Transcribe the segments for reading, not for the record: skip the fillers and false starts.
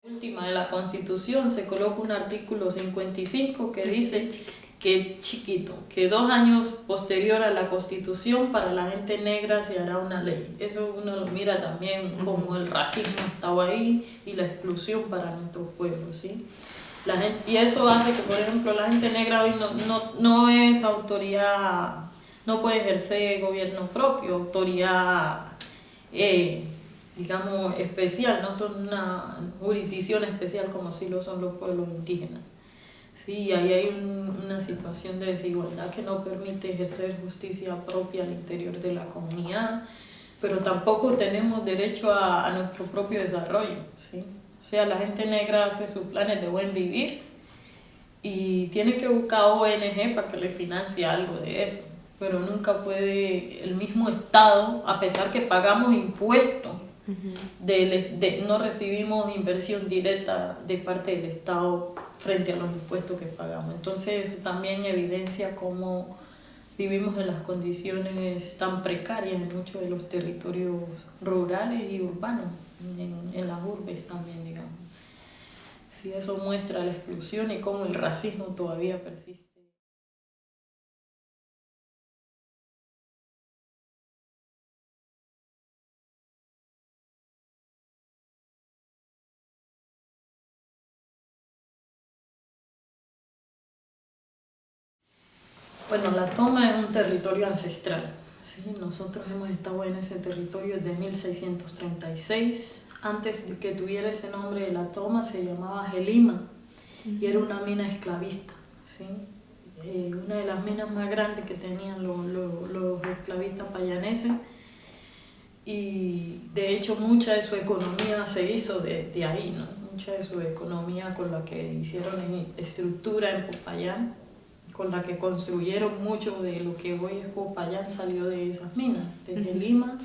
Última de la Constitución se coloca un artículo 55 que dice que chiquito, que 2 años posterior a la Constitución para la gente negra se hará una ley. Eso uno lo mira también como el racismo estaba ahí y la exclusión para nuestro pueblo, ¿sí? Y eso hace que, por ejemplo, la gente negra hoy no es autoridad, no puede ejercer gobierno propio, autoridad digamos, especial, no son una jurisdicción especial como sí lo son los pueblos indígenas. Sí, ahí hay una situación de desigualdad que no permite ejercer justicia propia al interior de la comunidad, pero tampoco tenemos derecho a nuestro propio desarrollo, ¿sí? O sea, la gente negra hace sus planes de buen vivir y tiene que buscar ONG para que le financie algo de eso, pero nunca puede el mismo Estado, a pesar que pagamos impuestos, no recibimos inversión directa de parte del Estado frente a los impuestos que pagamos. Entonces eso también evidencia cómo vivimos en las condiciones tan precarias en muchos de los territorios rurales y urbanos, en las urbes también, digamos. Sí, eso muestra la exclusión y cómo el racismo todavía persiste. Bueno, la Toma es un territorio ancestral. ¿Sí? Nosotros hemos estado en ese territorio desde 1636. Antes de que tuviera ese nombre de la Toma se llamaba Gelima y era una mina esclavista. ¿Sí? Una de las minas más grandes que tenían los esclavistas payaneses, y de hecho mucha de su economía se hizo de ahí, ¿no? Mucha de su economía con la que hicieron estructura en Popayán, con la que construyeron mucho de lo que hoy es Popayán, salió de esas minas, de Lima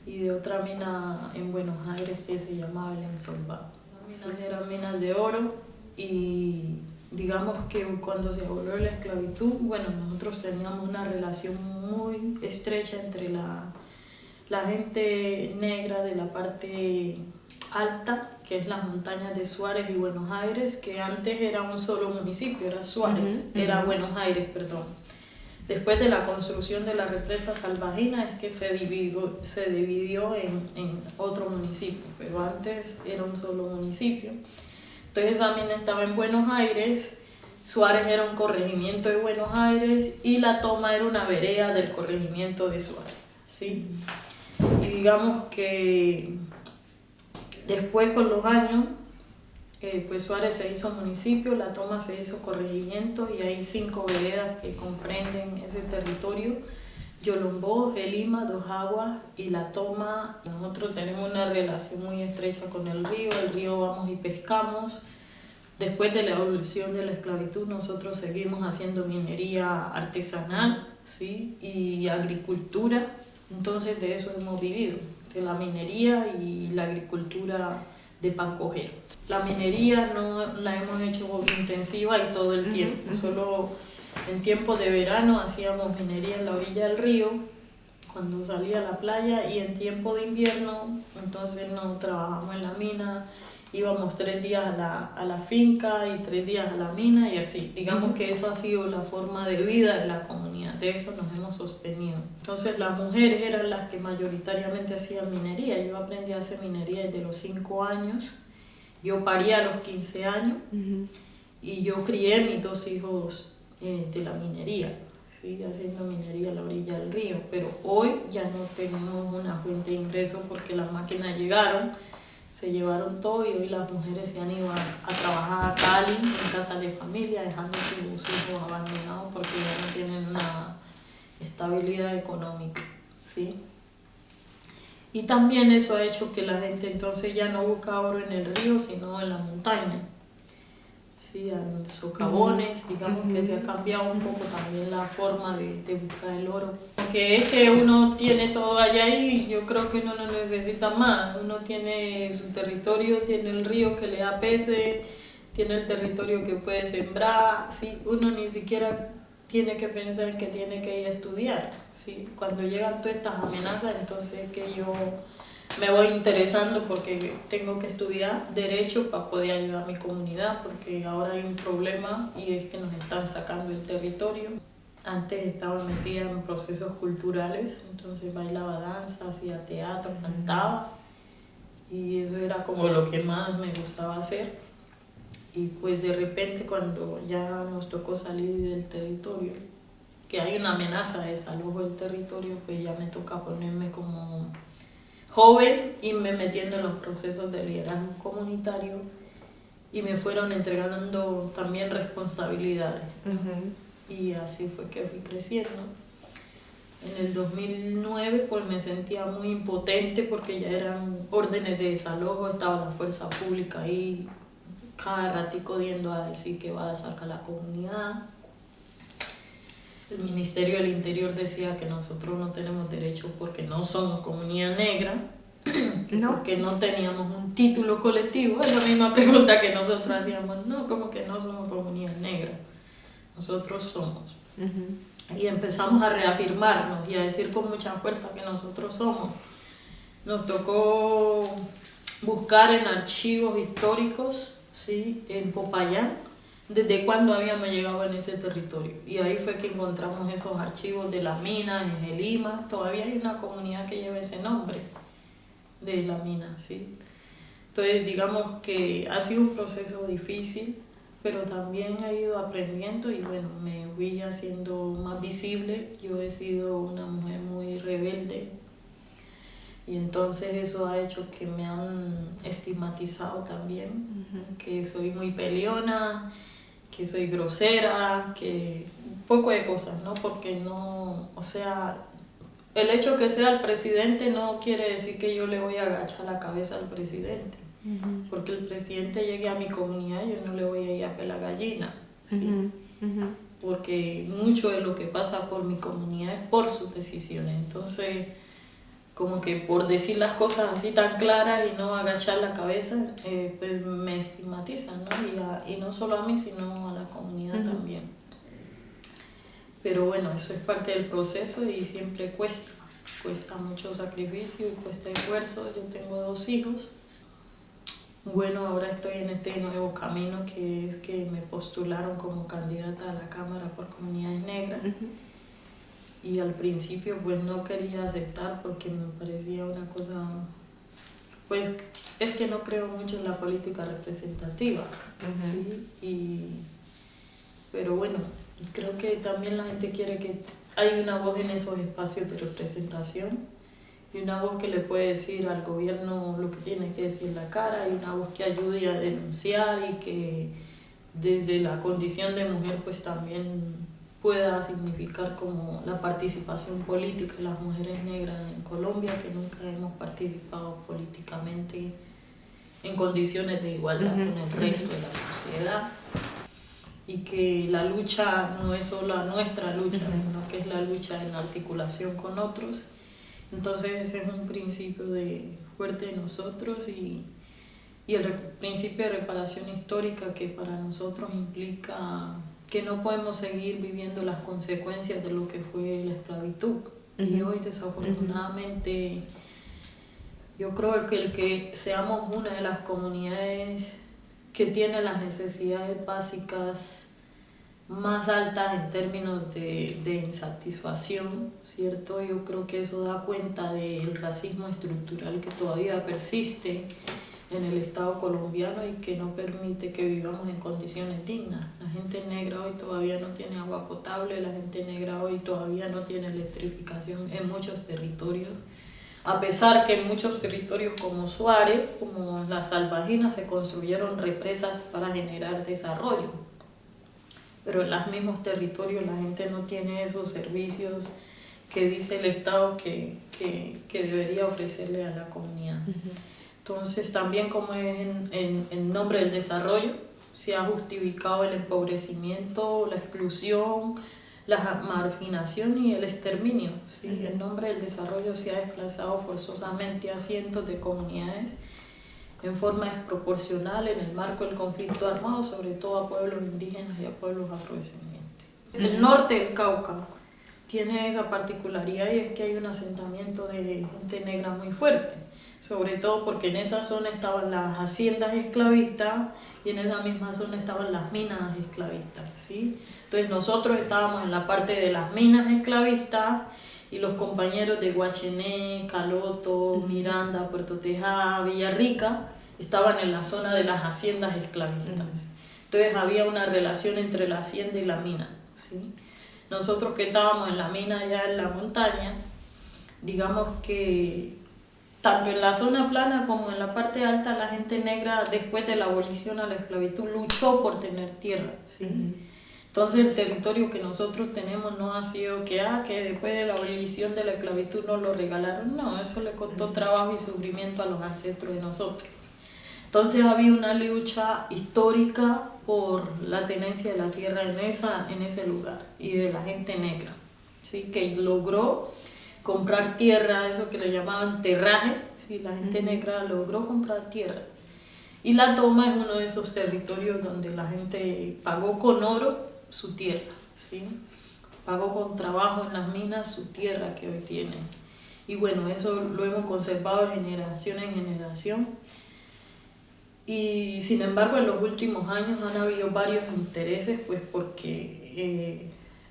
y de otra mina en Buenos Aires que se llamaba El Ensolvado. Las minas eran minas de oro y digamos que cuando se abolió la esclavitud, bueno, nosotros teníamos una relación muy estrecha entre la gente negra de la parte alta, que es las montañas de Suárez y Buenos Aires, que antes era un solo municipio, era Suárez, era Buenos Aires, perdón. Después de la construcción de la represa Salvajina es que se dividió en otro municipio, pero antes era un solo municipio. Entonces esa mina estaba en Buenos Aires, Suárez era un corregimiento de Buenos Aires y La Toma era una vereda del corregimiento de Suárez, ¿sí? Y digamos que después con los años, pues Suárez se hizo municipio, La Toma se hizo corregimiento y hay 5 veredas que comprenden ese territorio: Yolombó, Gelima, Dos Aguas y La Toma. Nosotros tenemos una relación muy estrecha con el río vamos y pescamos. Después de la abolición de la esclavitud nosotros seguimos haciendo minería artesanal, ¿sí? Y agricultura. Entonces de eso hemos vivido, de la minería y la agricultura de pancojero. La minería no la hemos hecho intensiva y todo el tiempo, solo en tiempo de verano hacíamos minería en la orilla del río, cuando salía a la playa, y en tiempo de invierno entonces no trabajamos en la mina, íbamos 3 días a la finca y 3 días a la mina y así. Digamos que eso ha sido la forma de vida de la comunidad, de eso nos hemos sostenido. Entonces las mujeres eran las que mayoritariamente hacían minería. Yo aprendí a hacer minería desde los 5 años, yo parí a los 15 años y yo crié mis 2 hijos de la minería, ¿sí? Haciendo minería a la orilla del río, pero hoy ya no tenemos una fuente de ingresos porque las máquinas llegaron, se llevaron todo y hoy las mujeres se han ido a trabajar a Cali, en casas de familia, dejando sus hijos abandonados porque ya no tienen una estabilidad económica, ¿sí? Y también eso ha hecho que la gente entonces ya no busca oro en el río, sino en la montaña, ¿sí? En socavones, digamos que se ha cambiado un poco también la forma de buscar el oro. Aunque es que uno tiene todo allá y yo creo que uno no necesita más. Uno tiene su territorio, tiene el río que le da peces, tiene el territorio que puede sembrar, ¿sí? Uno ni siquiera tiene que pensar en que tiene que ir a estudiar, ¿sí? Cuando llegan todas estas amenazas, entonces que yo me voy interesando porque tengo que estudiar derecho para poder ayudar a mi comunidad, porque ahora hay un problema y es que nos están sacando el territorio. Antes estaba metida en procesos culturales, entonces bailaba danza, hacía teatro, cantaba, y eso era como lo que más me gustaba hacer. Y pues de repente cuando ya nos tocó salir del territorio, que hay una amenaza de desalojo del territorio, pues ya me toca ponerme como joven y me metiendo en los procesos de liderazgo comunitario y me fueron entregando también responsabilidades. Y así fue que fui creciendo. En el 2009 pues me sentía muy impotente porque ya eran órdenes de desalojo, estaba la fuerza pública ahí cada ratico yendo a decir que va a sacar la comunidad. El Ministerio del Interior decía que nosotros no tenemos derecho porque no somos comunidad negra, porque no teníamos un título colectivo. Es la misma pregunta que nosotros hacíamos, no, como que no somos comunidad negra, nosotros somos. Y empezamos a reafirmarnos y a decir con mucha fuerza que nosotros somos. Nos tocó buscar en archivos históricos, ¿sí?, en Popayán, desde cuándo habíamos llegado en ese territorio. Y ahí fue que encontramos esos archivos de la mina, en Gelima. Todavía hay una comunidad que lleva ese nombre, de la mina, ¿sí? Entonces, digamos que ha sido un proceso difícil, pero también he ido aprendiendo y bueno, me fui haciendo más visible. Yo he sido una mujer muy rebelde y entonces eso ha hecho que me han estigmatizado también, que soy muy peleona, que soy grosera, que un poco de cosas, ¿no? Porque no, o sea, el hecho que sea el presidente no quiere decir que yo le voy a agachar la cabeza al presidente. Porque el presidente llegue a mi comunidad, yo no le voy a ir a pelar gallina, ¿sí? Porque mucho de lo que pasa por mi comunidad es por sus decisiones. Entonces, como que por decir las cosas así tan claras y no agachar la cabeza, pues me estigmatizan, ¿no? Y no solo a mí, sino a la comunidad también. Pero bueno, eso es parte del proceso y siempre cuesta mucho sacrificio y cuesta esfuerzo. Yo tengo 2 hijos. Bueno, ahora estoy en este nuevo camino que es que me postularon como candidata a la Cámara por Comunidades Negras. Y al principio pues no quería aceptar porque me parecía una cosa, pues es que no creo mucho en la política representativa, ¿sí? Pero bueno, creo que también la gente quiere que haya una voz en esos espacios de representación y una voz que le puede decir al gobierno lo que tiene que decir en la cara, y una voz que ayude a denunciar y que desde la condición de mujer pues también pueda significar como la participación política de las mujeres negras en Colombia, que nunca hemos participado políticamente en condiciones de igualdad con el resto de la sociedad, y que la lucha no es solo nuestra lucha, sino que es la lucha en articulación con otros. Entonces ese es un principio fuerte de nosotros y el principio de reparación histórica, que para nosotros implica que no podemos seguir viviendo las consecuencias de lo que fue la esclavitud. Y hoy desafortunadamente yo creo que el que seamos una de las comunidades que tiene las necesidades básicas más altas en términos de insatisfacción, ¿cierto? Yo creo que eso da cuenta del racismo estructural que todavía persiste en el Estado colombiano y que no permite que vivamos en condiciones dignas. La gente negra hoy todavía no tiene agua potable, la gente negra hoy todavía no tiene electrificación en muchos territorios, a pesar que en muchos territorios como Suárez, como las Salvajinas, se construyeron represas para generar desarrollo. Pero en los mismos territorios la gente no tiene esos servicios que dice el Estado que debería ofrecerle a la comunidad. Entonces también, como es en nombre del desarrollo, se ha justificado el empobrecimiento, la exclusión, la marginación y el exterminio, ¿sí? En nombre del desarrollo se ha desplazado forzosamente a cientos de comunidades en forma desproporcional en el marco del conflicto armado, sobre todo a pueblos indígenas y a pueblos afrodescendientes. El norte del Cauca tiene esa particularidad, y es que hay un asentamiento de gente negra muy fuerte, sobre todo porque en esa zona estaban las haciendas esclavistas y en esa misma zona estaban las minas esclavistas, ¿sí? Entonces nosotros estábamos en la parte de las minas esclavistas y los compañeros de Guachené, Caloto, Miranda, Puerto Tejada, Villarrica estaban en la zona de las haciendas esclavistas. Entonces había una relación entre la hacienda y la mina, ¿sí? Nosotros que estábamos en la mina allá en la montaña, digamos que tanto en la zona plana como en la parte alta, la gente negra, después de la abolición a la esclavitud, luchó por tener tierra, ¿sí? Entonces el territorio que nosotros tenemos no ha sido que después de la abolición de la esclavitud nos lo regalaron. No, eso le costó trabajo y sufrimiento a los ancestros de nosotros. Entonces había una lucha histórica por la tenencia de la tierra en ese lugar y de la gente negra, ¿sí? Que logró comprar tierra, eso que le llamaban terraje, ¿sí? La gente negra logró comprar tierra. Y La Toma es uno de esos territorios donde la gente pagó con oro su tierra, ¿sí? Pagó con trabajo en las minas su tierra que hoy tiene. Y bueno, eso lo hemos conservado de generación en generación. Y sin embargo, en los últimos años han habido varios intereses, pues porque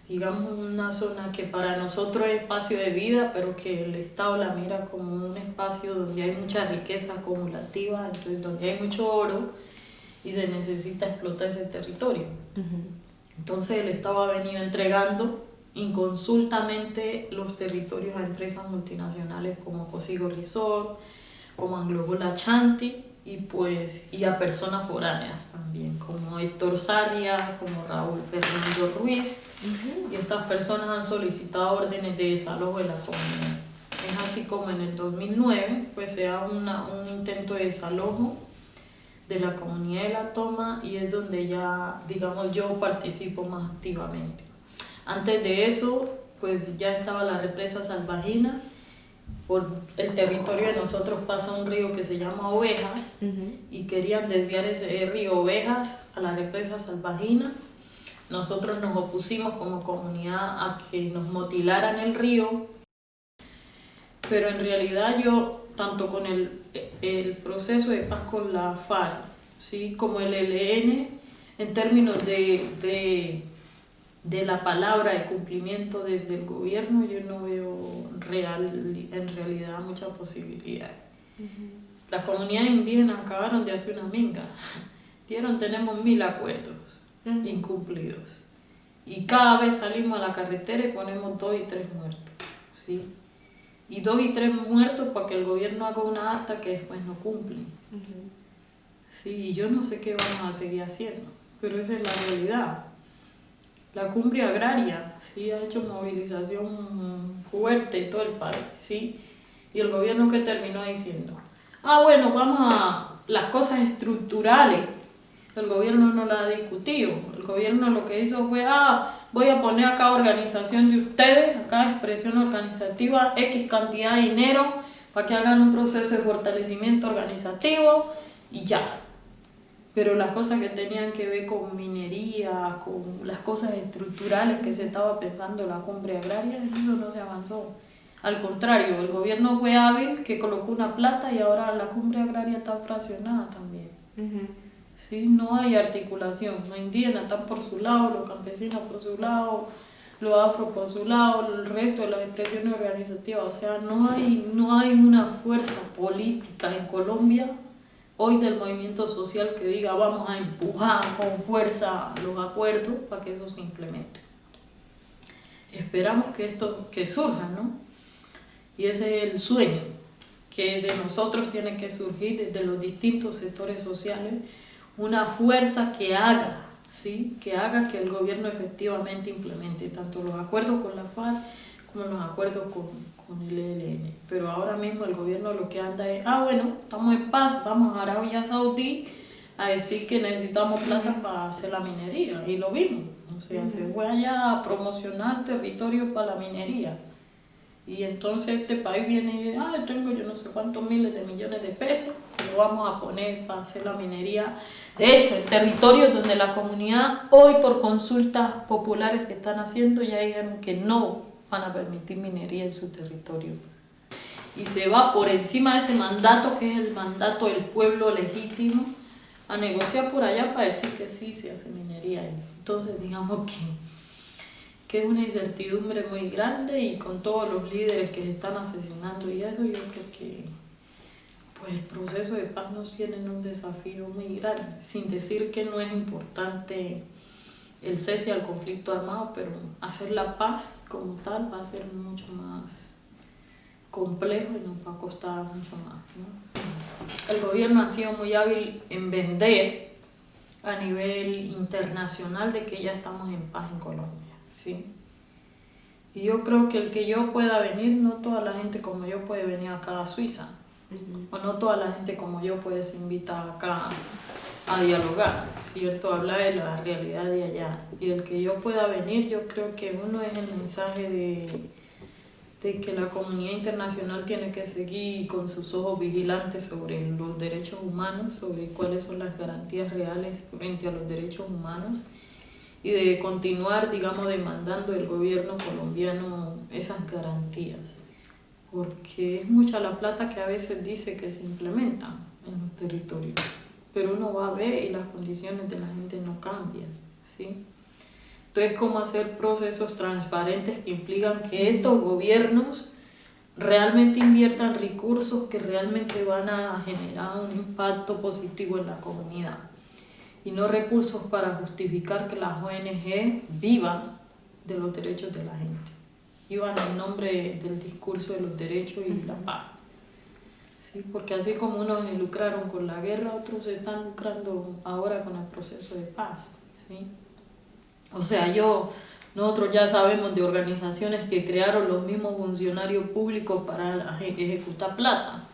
digamos una zona que para nosotros es espacio de vida, pero que el Estado la mira como un espacio donde hay mucha riqueza acumulativa, entonces donde hay mucho oro y se necesita explotar ese territorio. Entonces el Estado ha venido entregando inconsultamente los territorios a empresas multinacionales como Cosigo Resort, como Anglo Ashanti, y a personas foráneas también, como Héctor Saria, como Raúl Fernando Ruiz, y estas personas han solicitado órdenes de desalojo de la comunidad. Es así como en el 2009 pues se da un intento de desalojo de la comunidad de La Toma y es donde ya, digamos, yo participo más activamente. Antes de eso, pues ya estaba la represa Salvajina. Por el territorio de nosotros pasa un río que se llama Ovejas y querían desviar ese río Ovejas a la represa Salvajina. Nosotros nos opusimos como comunidad a que nos motilaran el río, pero en realidad yo, tanto con el proceso de paz con la FARC, ¿sí? Como el ELN, en términos de la palabra de cumplimiento desde el gobierno, yo no veo en realidad mucha posibilidad. Las comunidades indígenas acabaron de hacer una minga. Tenemos 1000 acuerdos incumplidos. Y cada vez salimos a la carretera y ponemos 2 y 3 muertos, ¿sí? Y 2 y 3 muertos para que el gobierno haga una acta que después no cumplen. Sí, y yo no sé qué vamos a seguir haciendo, pero esa es la realidad. La Cumbre Agraria, sí, ha hecho movilización fuerte en todo el país, sí, y el gobierno que terminó diciendo, bueno, vamos a las cosas estructurales. El gobierno no la ha discutido. El gobierno lo que hizo fue, voy a poner acá organización de ustedes, acá expresión organizativa, X cantidad de dinero para que hagan un proceso de fortalecimiento organizativo y ya. Pero las cosas que tenían que ver con minería, con las cosas estructurales que se estaba pensando la Cumbre Agraria, eso no se avanzó. Al contrario, el gobierno fue hábil, que colocó una plata y ahora la Cumbre Agraria está fraccionada también. ¿Sí? No hay articulación, los indígenas están por su lado, los campesinos por su lado, los afro por su lado, el resto de las expresiones organizativas. O sea, no hay una fuerza política en Colombia hoy del movimiento social que diga vamos a empujar con fuerza los acuerdos para que eso se implemente. Esperamos que surja, ¿no? Y ese es el sueño que de nosotros tiene que surgir desde los distintos sectores sociales, una fuerza que haga, ¿sí? Que haga que el gobierno efectivamente implemente tanto los acuerdos con la FARC como los acuerdos con el ELN. Pero ahora mismo el gobierno lo que anda es, bueno, estamos en paz, vamos a Arabia Saudí a decir que necesitamos plata para hacer la minería, y lo vimos. O sea, se fue allá a promocionar territorios para la minería. Y entonces este país viene y dice, tengo yo no sé cuántos miles de millones de pesos, que lo vamos a poner para hacer la minería. De hecho, en territorios donde la comunidad, hoy por consultas populares que están haciendo, ya dijeron que no van a permitir minería en su territorio. y se va por encima de ese mandato que es el mandato del pueblo legítimo a negociar por allá para decir que sí se hace minería ahí. Entonces digamos que es una incertidumbre muy grande, y con todos los líderes que se están asesinando y eso, yo creo que pues el proceso de paz nos tiene un desafío muy grande, sin decir que no es importante el cese al conflicto armado, pero hacer la paz como tal va a ser mucho más complejo y nos va a costar mucho más, ¿no? El gobierno ha sido muy hábil en vender a nivel internacional de que ya estamos en paz en Colombia, ¿sí? Y yo creo que el que yo pueda venir, no toda la gente como yo puede venir acá a Suiza, o no toda la gente como yo puede ser invitada acá a dialogar, ¿cierto? Hablar de la realidad de allá. Y el que yo pueda venir, yo creo que uno es el mensaje de que la comunidad internacional tiene que seguir con sus ojos vigilantes sobre los derechos humanos, sobre cuáles son las garantías reales frente a los derechos humanos, y de continuar, digamos, demandando del gobierno colombiano esas garantías, porque es mucha la plata que a veces dice que se implementa en los territorios, pero uno va a ver y las condiciones de la gente no cambian, ¿sí? Entonces, ¿cómo hacer procesos transparentes que implican que estos gobiernos realmente inviertan recursos que realmente van a generar un impacto positivo en la comunidad? Y no recursos para justificar que las ONG vivan de los derechos de la gente, vivan en nombre del discurso de los derechos y la paz. Sí, porque así como unos se lucraron con la guerra, otros se están lucrando ahora con el proceso de paz, ¿sí? O sea, nosotros ya sabemos de organizaciones que crearon los mismos funcionarios públicos para ejecutar plata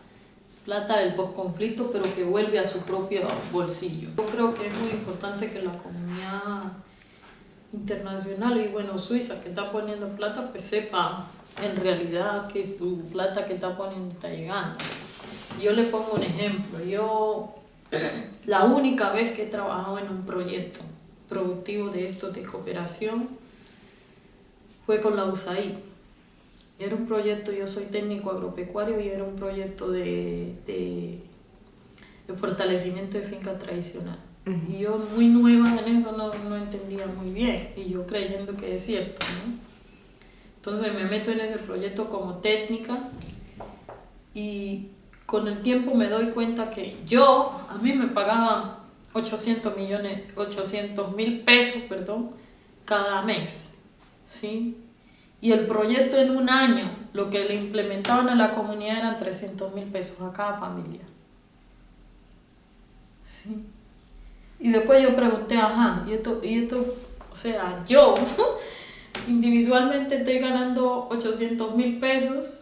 del posconflicto, pero que vuelve a su propio bolsillo. Yo creo que es muy importante que la comunidad internacional, y bueno, Suiza, que está poniendo plata, pues sepa en realidad que su plata que está poniendo está llegando. Yo le pongo un ejemplo. La única vez que he trabajado en un proyecto productivo de estos de cooperación fue con la USAID. Era un proyecto, yo soy técnico agropecuario, y era un proyecto de fortalecimiento de finca tradicional. Y yo, muy nueva en eso, no entendía muy bien, y yo creyendo que es cierto, ¿no? Entonces me meto en ese proyecto como técnica, y con el tiempo me doy cuenta que a mí me pagaban 800.000 pesos, cada mes, ¿sí? Y el proyecto en un año, lo que le implementaban a la comunidad eran 300.000 pesos a cada familia, ¿sí? Y después yo pregunté, y esto, o sea, yo individualmente estoy ganando 800.000 pesos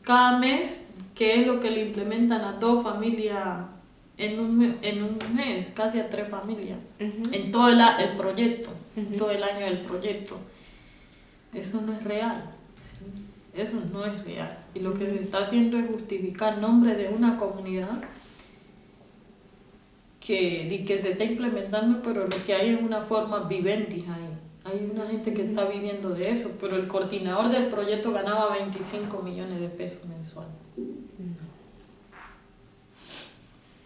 cada mes, que es lo que le implementan a 2 familias en un mes, casi a 3 familias, en todo el proyecto, todo el año del proyecto. Eso no es real, ¿sí? Eso no es real. Y lo que se está haciendo es justificar el nombre de una comunidad que se está implementando, pero lo que hay es una forma vivendi ahí. Hay una gente que está viviendo de eso, pero el coordinador del proyecto ganaba 25 millones de pesos mensual.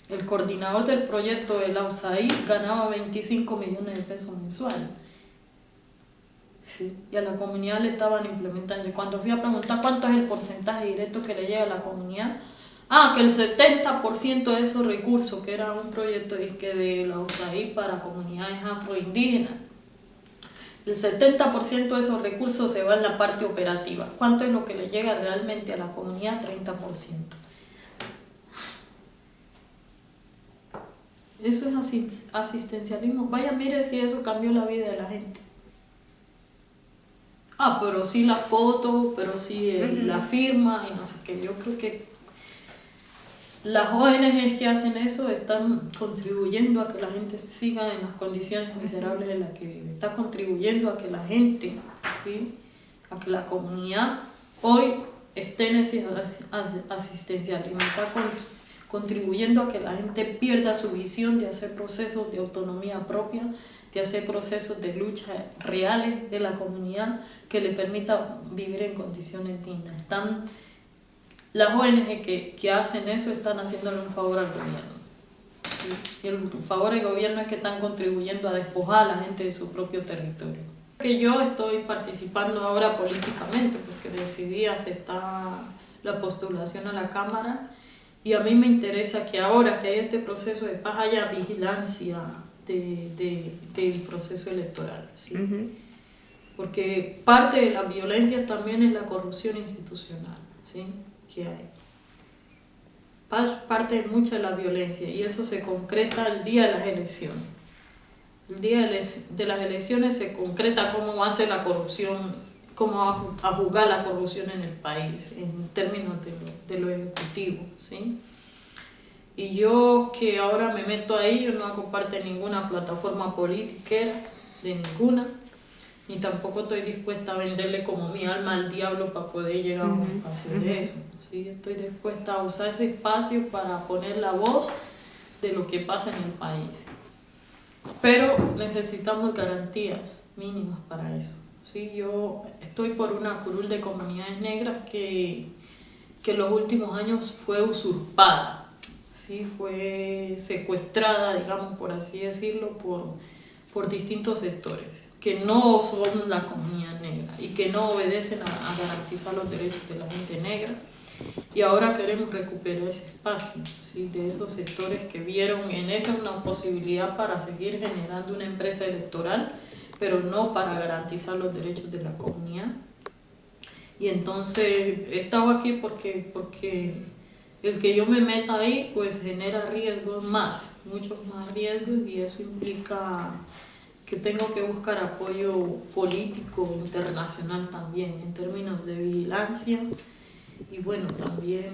El coordinador del proyecto de la USAID ganaba 25 millones de pesos mensual. Sí. Y a la comunidad le estaban implementando. Y cuando fui a preguntar cuánto es el porcentaje directo que le llega a la comunidad, que el 70% de esos recursos, que era un proyecto de la USAID para comunidades afroindígenas, el 70% de esos recursos se va en la parte operativa. ¿Cuánto es lo que le llega realmente a la comunidad? 30%. Eso es asistencialismo. Vaya, mire si eso cambió la vida de la gente. Pero sí la foto, pero sí la firma y no sé qué. Yo creo que las ONGs que hacen eso están contribuyendo a que la gente siga en las condiciones miserables en las que vive. Está contribuyendo a que la gente, ¿sí?, a que la comunidad hoy esté en ese asistencialismo. Está contribuyendo a que la gente pierda su visión de hacer procesos de autonomía propia, de hacer procesos de lucha reales de la comunidad que le permita vivir en condiciones dignas. Están las ONG que hacen eso están haciéndole un favor al gobierno. ¿Sí? Y el favor al gobierno es que están contribuyendo a despojar a la gente de su propio territorio. Que yo estoy participando ahora políticamente porque decidí aceptar la postulación a la Cámara, y a mí me interesa que ahora que hay este proceso de paz haya vigilancia del proceso electoral, ¿sí? Porque parte de las violencias también es la corrupción institucional, ¿sí? Que hay. Parte de mucha de la violencia, y eso se concreta el día de las elecciones. El día de las elecciones se concreta cómo va a ser la corrupción, cómo va a jugar la corrupción en el país, en términos de lo ejecutivo, ¿sí? Y yo que ahora me meto ahí, yo no hago parte de ninguna plataforma política, de ninguna, ni tampoco estoy dispuesta a venderle como mi alma al diablo para poder llegar a un espacio de eso, ¿sí? Estoy dispuesta a usar ese espacio para poner la voz de lo que pasa en el país. Pero necesitamos garantías mínimas para eso, ¿sí? Yo estoy por una curul de comunidades negras que en los últimos años fue usurpada, ¿sí? Fue secuestrada, digamos, por así decirlo, por distintos sectores que no son la comunidad negra y que no obedecen a garantizar los derechos de la gente negra. Y ahora queremos recuperar ese espacio, ¿sí? De esos sectores que vieron en esa una posibilidad para seguir generando una empresa electoral, pero no para garantizar los derechos de la comunidad. Y entonces he estado aquí porque el que yo me meta ahí pues genera riesgos muchos más riesgos, y eso implica que tengo que buscar apoyo político internacional también en términos de vigilancia. Y bueno, también,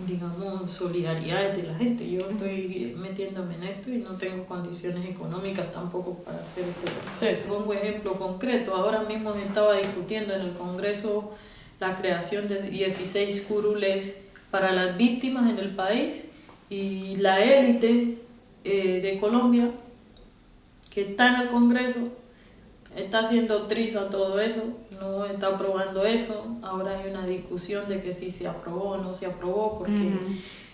digamos, solidaridad de la gente. Yo estoy metiéndome en esto y no tengo condiciones económicas tampoco para hacer este proceso. Pongo ejemplo concreto. Ahora mismo estaba discutiendo en el Congreso la creación de 16 curules para las víctimas en el país, y la élite de Colombia, que está en el Congreso, está haciendo triza todo eso, no está aprobando eso. Ahora hay una discusión de que si se aprobó o no se aprobó, porque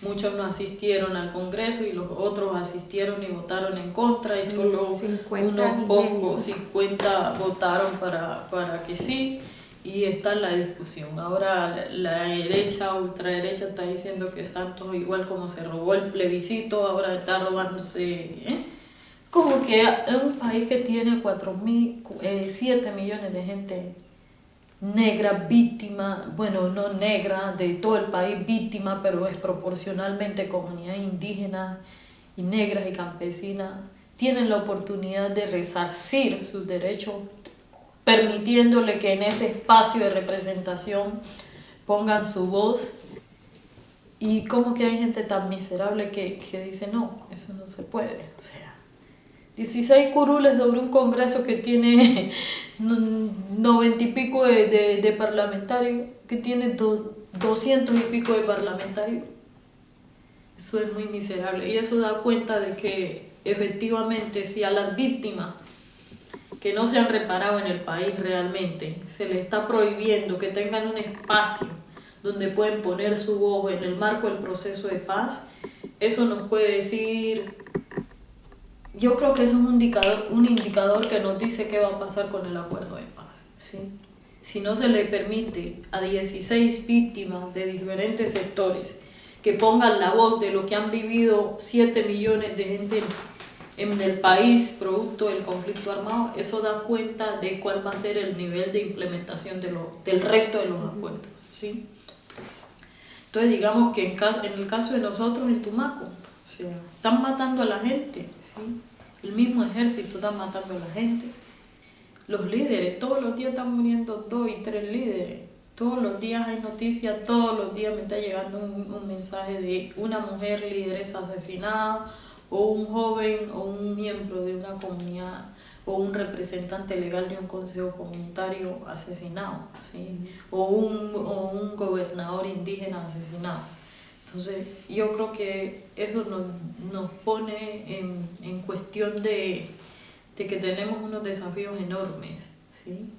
muchos no asistieron al Congreso y los otros asistieron y votaron en contra, y solo unos pocos, 50 votaron para que sí, y está en la discusión. Ahora la derecha, ultraderecha, está diciendo que Santos, igual como se robó el plebiscito, ahora está robándose... Como que es un país que tiene 7 millones de gente negra, víctima, bueno, no negra, de todo el país víctima, pero es proporcionalmente comunidades indígenas y negras y campesinas, tienen la oportunidad de resarcir sus derechos, permitiéndole que en ese espacio de representación pongan su voz. Y como que hay gente tan miserable que dice, no, eso no se puede, o sea, 16 curules sobre un Congreso que tiene 90 y pico de parlamentarios, que tiene 200 y pico de parlamentarios. Eso es muy miserable, y eso da cuenta de que efectivamente si a las víctimas que no se han reparado en el país realmente se les está prohibiendo que tengan un espacio donde pueden poner su voz en el marco del proceso de paz, eso nos puede decir... Yo creo que eso es un indicador que nos dice qué va a pasar con el acuerdo de paz, ¿sí? Si no se le permite a 16 víctimas de diferentes sectores que pongan la voz de lo que han vivido 7 millones de gente en el país producto del conflicto armado, eso da cuenta de cuál va a ser el nivel de implementación del resto de los acuerdos, ¿sí? Entonces digamos que en el caso de nosotros en Tumaco, o sea, están matando a la gente, ¿sí? El mismo ejército está matando a la gente. Los líderes, todos los días están muriendo 2 y 3 líderes. Todos los días hay noticias, todos los días me está llegando un mensaje de una mujer lideresa asesinada, o un joven, o un miembro de una comunidad, o un representante legal de un consejo comunitario asesinado, ¿sí? O un gobernador indígena asesinado. Entonces, yo creo que eso nos pone en cuestión de que tenemos unos desafíos enormes, ¿sí?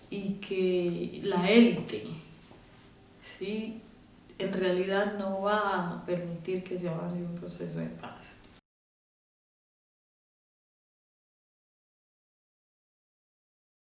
Y que la élite, ¿sí? en realidad no va a permitir que se avance un proceso de paz.